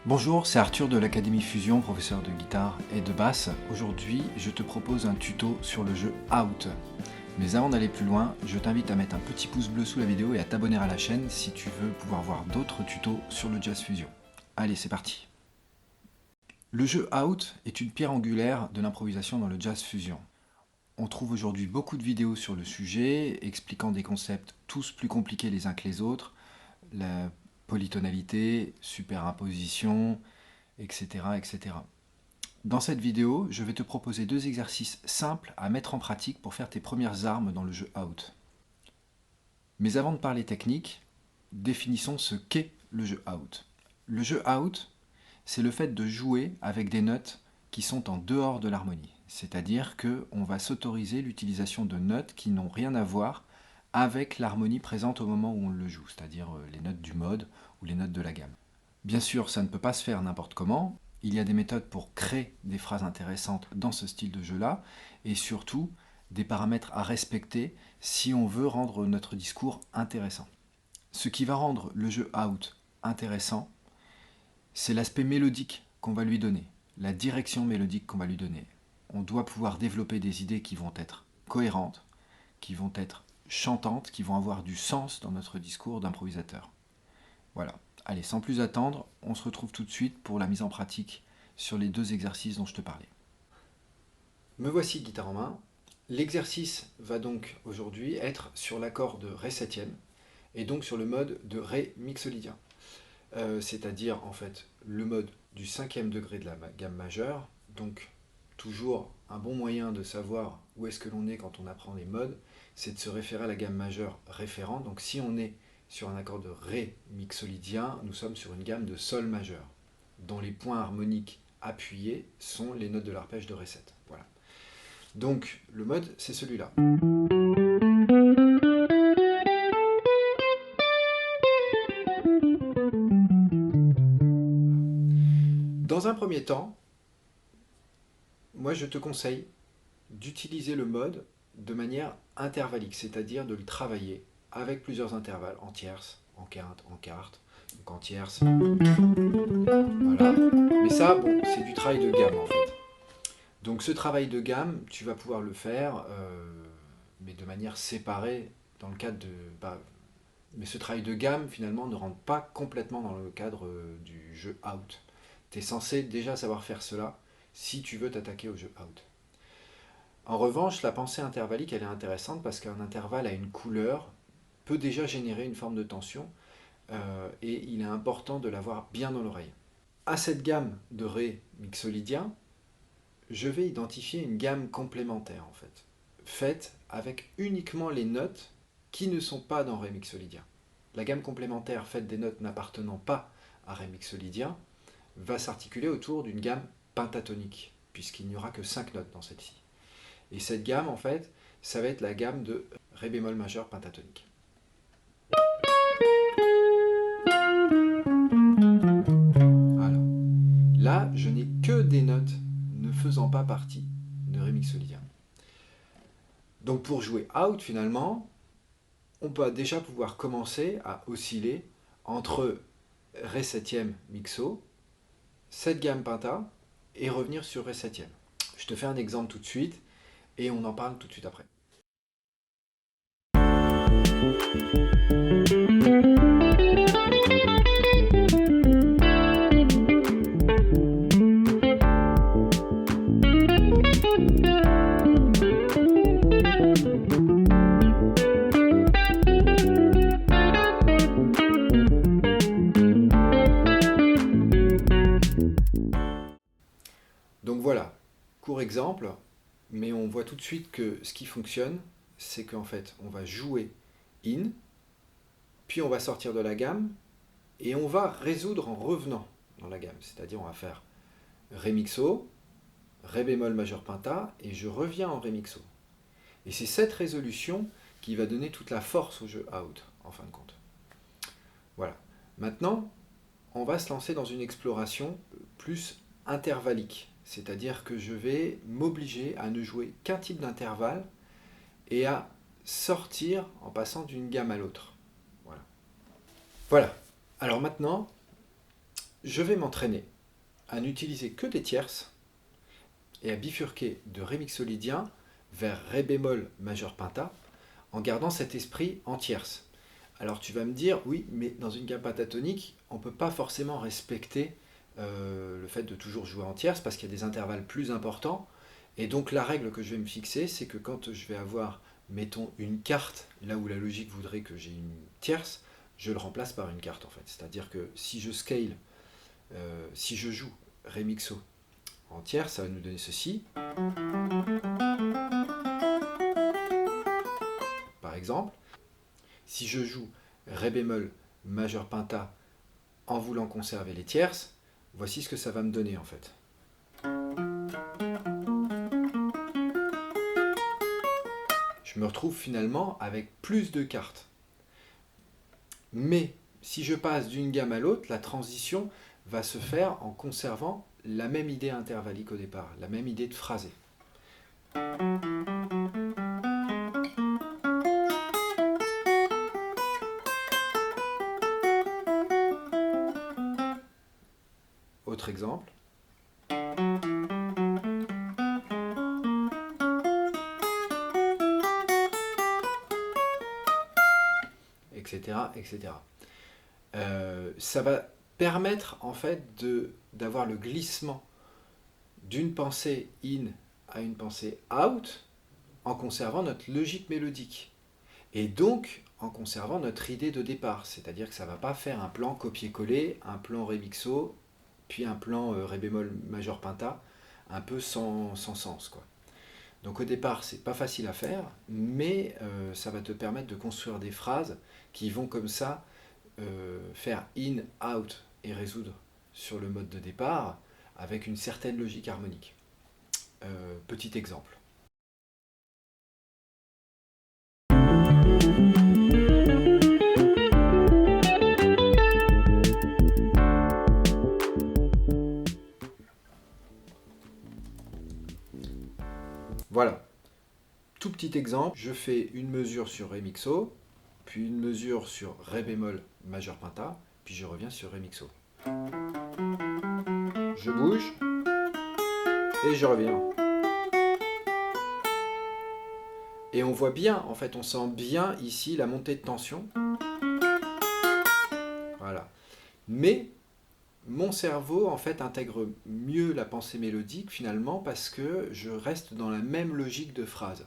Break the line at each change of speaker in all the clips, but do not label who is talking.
Bonjour, c'est Arthur de l'Académie Fusion, professeur de guitare et de basse. Aujourd'hui, je te propose un tuto sur le jeu Out. Mais avant d'aller plus loin, je t'invite à mettre un petit pouce bleu sous la vidéo et à t'abonner à la chaîne si tu veux pouvoir voir d'autres tutos sur le Jazz Fusion. Allez, c'est parti. Le jeu Out est une pierre angulaire de l'improvisation dans le Jazz Fusion. On trouve aujourd'hui beaucoup de vidéos sur le sujet, expliquant des concepts tous plus compliqués les uns que les autres, la polytonalité, superimposition, etc., etc. Dans cette vidéo, je vais te proposer deux exercices simples à mettre en pratique pour faire tes premières armes dans le jeu Out. Mais avant de parler technique, définissons ce qu'est le jeu Out. Le jeu Out, c'est le fait de jouer avec des notes qui sont en dehors de l'harmonie. C'est-à-dire qu'on va s'autoriser l'utilisation de notes qui n'ont rien à voir avec l'harmonie présente au moment où on le joue, c'est-à-dire les notes du mode ou les notes de la gamme. Bien sûr, ça ne peut pas se faire n'importe comment. Il y a des méthodes pour créer des phrases intéressantes dans ce style de jeu-là, et surtout des paramètres à respecter si on veut rendre notre discours intéressant. Ce qui va rendre le jeu Out intéressant, c'est l'aspect mélodique qu'on va lui donner, la direction mélodique qu'on va lui donner. On doit pouvoir développer des idées qui vont être cohérentes, qui vont être chantantes, qui vont avoir du sens dans notre discours d'improvisateur. Voilà. Allez, sans plus attendre, on se retrouve tout de suite pour la mise en pratique sur les deux exercices dont je te parlais. Me voici guitare en main. L'exercice va donc aujourd'hui être sur l'accord de Ré septième et donc sur le mode de Ré mixolydien. C'est-à-dire en fait le mode du cinquième degré de la gamme majeure. Donc toujours un bon moyen de savoir où est-ce que l'on est quand on apprend les modes, c'est de se référer à la gamme majeure référente. Donc si on est sur un accord de Ré mixolydien, nous sommes sur une gamme de Sol majeur, dont les points harmoniques appuyés sont les notes de l'arpège de Ré 7. Voilà. Donc le mode, c'est celui-là. Dans un premier temps, moi je te conseille d'utiliser le mode de manière intervallique, c'est-à-dire de le travailler avec plusieurs intervalles, en tierce, en quinte, en quarte, donc en tierce. Voilà. Mais ça, bon, c'est du travail de gamme en fait. Donc ce travail de gamme, tu vas pouvoir le faire, mais de manière séparée dans le cadre de... mais ce travail de gamme, finalement, ne rentre pas complètement dans le cadre du jeu Out. Tu es censé déjà savoir faire cela si tu veux t'attaquer au jeu Out. En revanche, la pensée intervallique, elle est intéressante parce qu'un intervalle à une couleur peut déjà générer une forme de tension et il est important de l'avoir bien dans l'oreille. À cette gamme de Ré mixolydien, je vais identifier une gamme complémentaire en fait, faite avec uniquement les notes qui ne sont pas dans Ré mixolydien. La gamme complémentaire faite des notes n'appartenant pas à Ré mixolydien va s'articuler autour d'une gamme pentatonique, puisqu'il n'y aura que 5 notes dans celle-ci. Et cette gamme, en fait, ça va être la gamme de Ré bémol majeur pentatonique. Voilà. Là, je n'ai que des notes ne faisant pas partie de Ré mixolydien. Donc pour jouer Out, finalement, on peut déjà pouvoir commencer à osciller entre Ré septième mixo, cette gamme penta, et revenir sur Ré septième. Je te fais un exemple tout de suite, et on en parle tout de suite après. Donc voilà, court exemple, mais on voit tout de suite que ce qui fonctionne, c'est qu'en fait, on va jouer in, puis on va sortir de la gamme, et on va résoudre en revenant dans la gamme. C'est-à-dire, on va faire Ré mixo, Ré bémol majeur penta, et je reviens en Ré mixo. Et c'est cette résolution qui va donner toute la force au jeu Out, en fin de compte. Voilà. Maintenant, on va se lancer dans une exploration plus intervallique. C'est-à-dire que je vais m'obliger à ne jouer qu'un type d'intervalle et à sortir en passant d'une gamme à l'autre. Voilà. Alors maintenant, je vais m'entraîner à n'utiliser que des tierces et à bifurquer de Ré mixolydien vers Ré bémol majeur pentat en gardant cet esprit en tierces. Alors tu vas me dire, oui, mais dans une gamme pentatonique, on ne peut pas forcément respecter le fait de toujours jouer en tierces parce qu'il y a des intervalles plus importants. Et donc la règle que je vais me fixer, c'est que quand je vais avoir, mettons, une carte, là où la logique voudrait que j'ai une tierce, je le remplace par une carte en fait. C'est-à-dire que si je scale, si je joue Ré mixo en tierce, ça va nous donner ceci. Par exemple, si je joue Ré bémol majeur pentat en voulant conserver les tierces, voici ce que ça va me donner en fait. Je me retrouve finalement avec plus de cartes. Mais si je passe d'une gamme à l'autre, la transition va se faire en conservant la même idée intervallique au départ, la même idée de phrasé. Autre exemple. Etc. etc. Ça va permettre en fait d'avoir le glissement d'une pensée in à une pensée out en conservant notre logique mélodique. Et donc en conservant notre idée de départ. C'est-à-dire que ça ne va pas faire un plan copier-coller, un plan Ré mixo, puis un plan Ré bémol majeur pentat, un peu sans sens, quoi. Donc au départ, c'est pas facile à faire, mais ça va te permettre de construire des phrases qui vont comme ça faire in, out et résoudre sur le mode de départ avec une certaine logique harmonique. Petit exemple. Voilà. Tout petit exemple, je fais une mesure sur Ré mixo, puis une mesure sur Ré bémol majeur pentat, puis je reviens sur Ré mixo. Je bouge et je reviens. Et on voit bien, en fait, on sent bien ici la montée de tension. Voilà. Mais mon cerveau, en fait, intègre mieux la pensée mélodique, finalement, parce que je reste dans la même logique de phrase.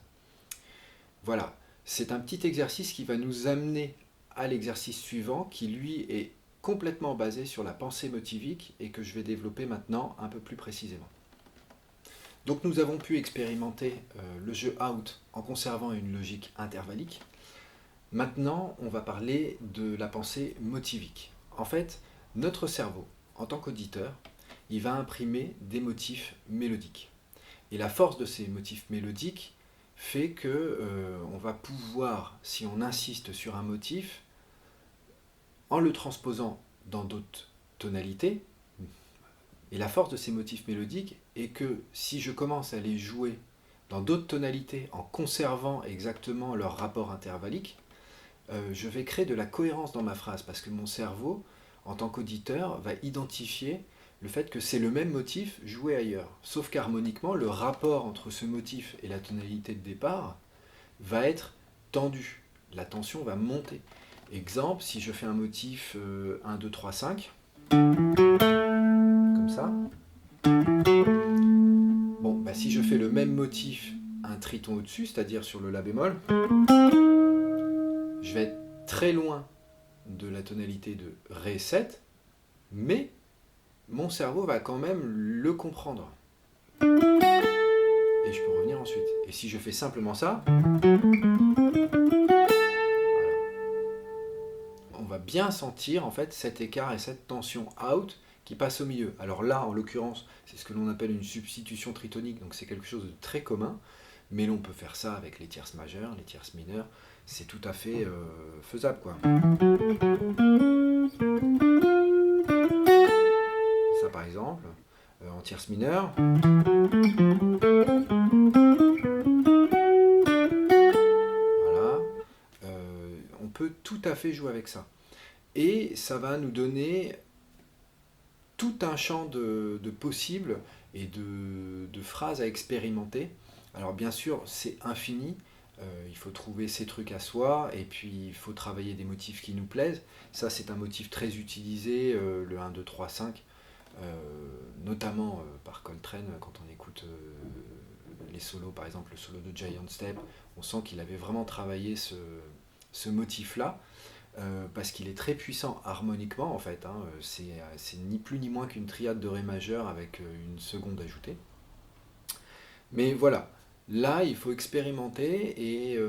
Voilà. C'est un petit exercice qui va nous amener à l'exercice suivant, qui, lui, est complètement basé sur la pensée motivique et que je vais développer maintenant un peu plus précisément. Donc nous avons pu expérimenter le jeu out en conservant une logique intervallique. Maintenant, on va parler de la pensée motivique. En fait, notre cerveau, en tant qu'auditeur, il va imprimer des motifs mélodiques. Et la force de ces motifs mélodiques fait que on va pouvoir, si on insiste sur un motif, en le transposant dans d'autres tonalités, et la force de ces motifs mélodiques est que si je commence à les jouer dans d'autres tonalités en conservant exactement leur rapport intervallique, je vais créer de la cohérence dans ma phrase parce que mon cerveau, en tant qu'auditeur, va identifier le fait que c'est le même motif joué ailleurs. Sauf qu'harmoniquement, le rapport entre ce motif et la tonalité de départ va être tendu. La tension va monter. Exemple, si je fais un motif 1, 2, 3, 5, comme ça. Bon, bah, si je fais le même motif, un triton au-dessus, c'est-à-dire sur le La bémol, je vais être très loin de la tonalité de Ré 7, mais mon cerveau va quand même le comprendre. Et je peux revenir ensuite. Et si je fais simplement ça, voilà, on va bien sentir en fait cet écart et cette tension out qui passe au milieu. Alors là, en l'occurrence, c'est ce que l'on appelle une substitution tritonique, donc c'est quelque chose de très commun, mais l'on peut faire ça avec les tierces majeures, les tierces mineures, c'est tout à fait faisable, quoi. Ça par exemple, en tierce mineure. Voilà. On peut tout à fait jouer avec ça. Et ça va nous donner tout un champ de possibles et de phrases à expérimenter. Alors bien sûr, c'est infini, il faut trouver ses trucs à soi, et puis il faut travailler des motifs qui nous plaisent. Ça, c'est un motif très utilisé, le 1, 2, 3, 5, notamment par Coltrane, quand on écoute les solos, par exemple le solo de Giant Step, on sent qu'il avait vraiment travaillé ce motif-là. Parce qu'il est très puissant harmoniquement en fait, hein. C'est ni plus ni moins qu'une triade de Ré majeur avec une seconde ajoutée. Mais voilà, là il faut expérimenter et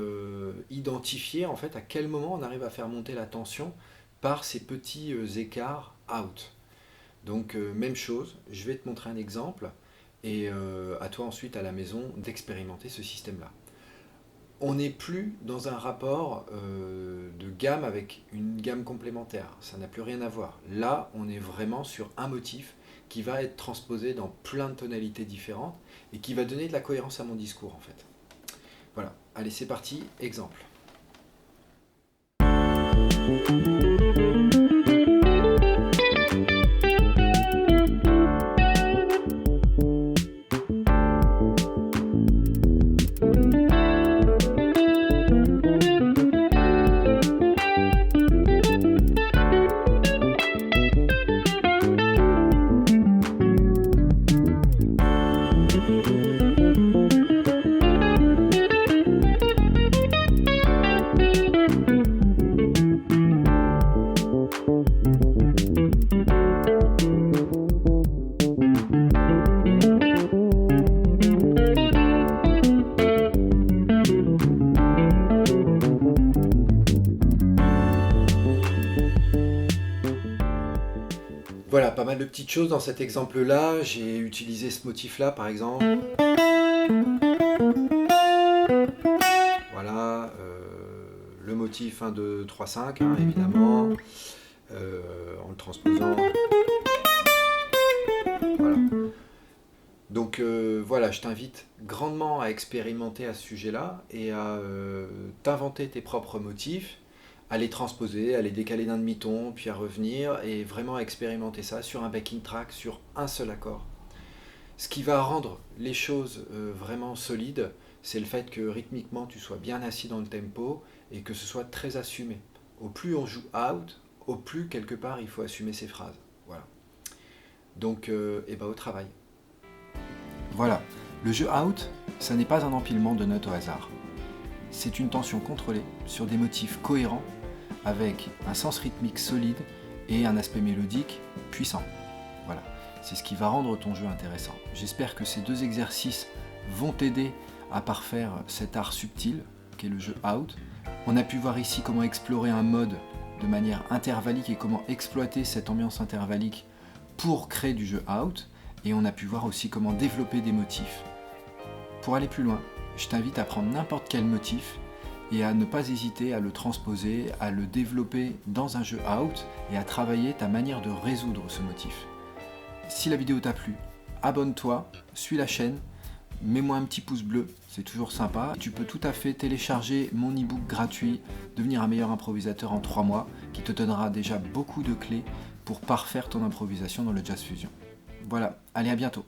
identifier en fait à quel moment on arrive à faire monter la tension par ces petits écarts out. Donc même chose, je vais te montrer un exemple et à toi ensuite à la maison d'expérimenter ce système-là. On n'est plus dans un rapport de gamme avec une gamme complémentaire, ça n'a plus rien à voir. Là, on est vraiment sur un motif qui va être transposé dans plein de tonalités différentes et qui va donner de la cohérence à mon discours en fait. Voilà, allez c'est parti, exemple. Voilà, pas mal de petites choses dans cet exemple-là. J'ai utilisé ce motif-là, par exemple. Voilà, le motif 1, 2, 3, 5, hein, évidemment, en le transposant. Voilà. Donc voilà, je t'invite grandement à expérimenter à ce sujet-là et à t'inventer tes propres motifs, à les transposer, à les décaler d'un demi-ton, puis à revenir, et vraiment à expérimenter ça sur un backing track, sur un seul accord. Ce qui va rendre les choses vraiment solides, c'est le fait que rythmiquement tu sois bien assis dans le tempo et que ce soit très assumé. Au plus on joue out, au plus quelque part il faut assumer ses phrases. Voilà. Donc et ben au travail. Voilà, le jeu out, ça n'est pas un empilement de notes au hasard. C'est une tension contrôlée sur des motifs cohérents avec un sens rythmique solide et un aspect mélodique puissant. Voilà, c'est ce qui va rendre ton jeu intéressant. J'espère que ces deux exercices vont t'aider à parfaire cet art subtil qu'est le jeu out. On a pu voir ici comment explorer un mode de manière intervallique et comment exploiter cette ambiance intervallique pour créer du jeu out. Et on a pu voir aussi comment développer des motifs. Pour aller plus loin, je t'invite à prendre n'importe quel motif et à ne pas hésiter à le transposer, à le développer dans un jeu out et à travailler ta manière de résoudre ce motif. Si la vidéo t'a plu, abonne-toi, suis la chaîne, mets-moi un petit pouce bleu, c'est toujours sympa. Tu peux tout à fait télécharger mon e-book gratuit « Devenir un meilleur improvisateur en 3 mois » qui te donnera déjà beaucoup de clés pour parfaire ton improvisation dans le jazz fusion. Voilà, allez à bientôt.